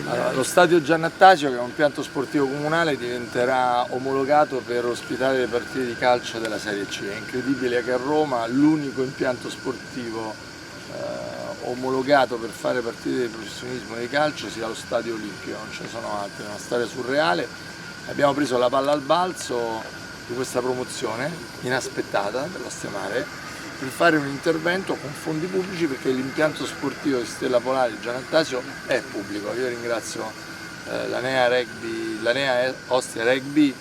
Allora, lo stadio Giannattasio, che è un impianto sportivo comunale, diventerà omologato per ospitare le partite di calcio della Serie C. È incredibile che a Roma l'unico impianto sportivo omologato per fare partite di professionismo di calcio sia lo stadio Olimpico, non ce ne sono altri, è una storia surreale. Abbiamo preso la palla al balzo di questa promozione inaspettata dell'Ostia Mare per fare un intervento con fondi pubblici, perché l'impianto sportivo di Stella Polare Giannattasio è pubblico. Io ringrazio l'Anea Ostia Rugby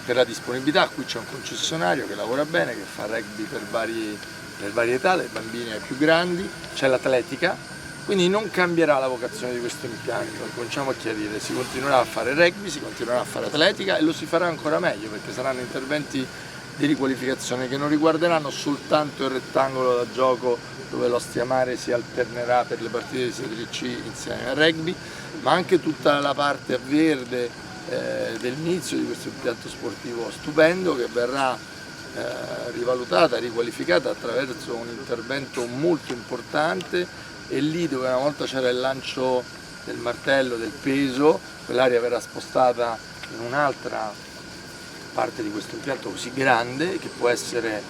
per la disponibilità. Qui c'è un concessionario che lavora bene, che fa rugby per varie età, dai bambini ai più grandi, c'è l'atletica, quindi non cambierà la vocazione di questo impianto, cominciamo a chiarire, si continuerà a fare rugby, si continuerà a fare atletica e lo si farà ancora meglio, perché saranno interventi di riqualificazione che non riguarderanno soltanto il rettangolo da gioco dove l'Ostia Mare si alternerà per le partite di Serie C insieme al rugby, ma anche tutta la parte a verde dell'inizio di questo impianto sportivo stupendo, che verrà rivalutata, riqualificata attraverso un intervento molto importante. E lì dove una volta c'era il lancio del martello, del peso, quell'area verrà spostata in un'altra parte di questo impianto così grande che può essere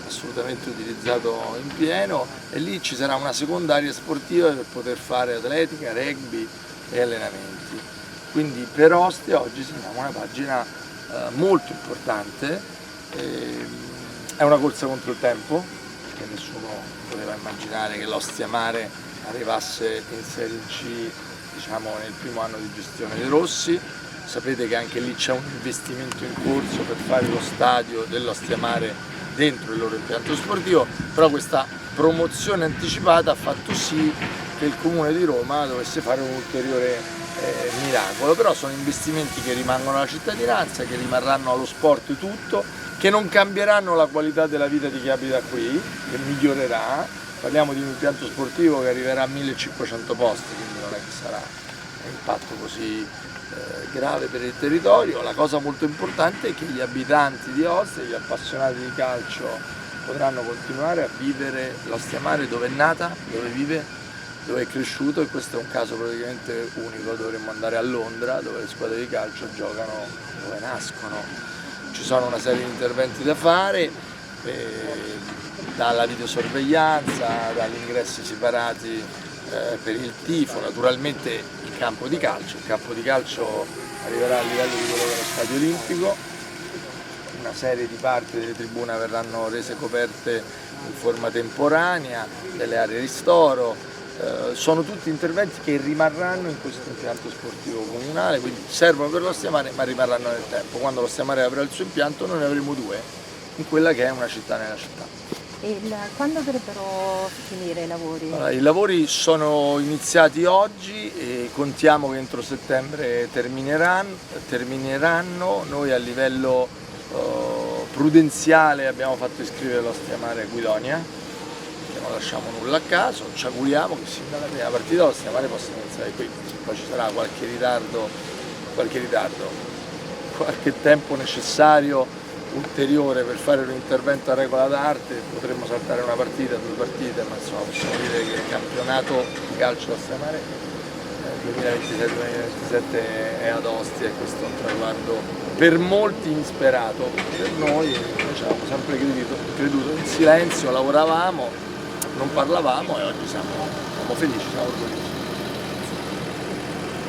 assolutamente utilizzato in pieno, e lì ci sarà una seconda area sportiva per poter fare atletica, rugby e allenamenti. Quindi per Ostia oggi segniamo una pagina molto importante. È una corsa contro il tempo, perché nessuno poteva immaginare che l'Ostia Mare arrivasse in Serie C, diciamo, nel primo anno di gestione dei Rossi. Sapete che anche lì c'è un investimento in corso per fare lo stadio dell'Ostia Mare dentro il loro impianto sportivo, però questa promozione anticipata ha fatto sì che il Comune di Roma dovesse fare un ulteriore miracolo. Però sono investimenti che rimangono alla cittadinanza, che rimarranno allo sport tutto, che non cambieranno la qualità della vita di chi abita qui, che migliorerà. Parliamo di un impianto sportivo che arriverà a 1500 posti, quindi non è che sarà un impatto così grave per il territorio. La cosa molto importante è che gli abitanti di Ostia, gli appassionati di calcio, potranno continuare a vivere l'Ostia Mare dove è nata, dove vive, dove è cresciuto, e questo è un caso praticamente unico. Dovremmo andare a Londra, dove le squadre di calcio giocano, dove nascono. Ci sono una serie di interventi da fare, dalla videosorveglianza, dagli ingressi separati per il tifo, naturalmente il campo di calcio. Il campo di calcio arriverà a livello di quello dello Stadio Olimpico, una serie di parti delle tribune verranno rese coperte in forma temporanea, delle aree ristoro. Sono tutti interventi che rimarranno in questo impianto sportivo comunale, quindi servono per l'Ostia Mare ma rimarranno nel tempo. Quando l'Ostia Mare avrà il suo impianto noi ne avremo due in quella che è una città nella città. E quando dovrebbero finire i lavori? Allora, i lavori sono iniziati oggi e contiamo che entro settembre termineranno. Noi a livello prudenziale abbiamo fatto iscrivere l'Ostia Mare a Guidonia, non lasciamo nulla a caso, ci auguriamo che sin dalla prima partita l'Ostia Mare possa iniziare qui. Poi ci sarà qualche ritardo, qualche tempo necessario ulteriore per fare un intervento a regola d'arte, potremmo saltare una partita, due partite, ma insomma possiamo dire che il campionato di calcio d'Ostia Mare 2026-2027 è ad Ostia, e questo è un traguardo per molti insperato. Per noi ci abbiamo sempre creduto in silenzio, lavoravamo, non parlavamo, e oggi siamo felici, siamo orgogliosi.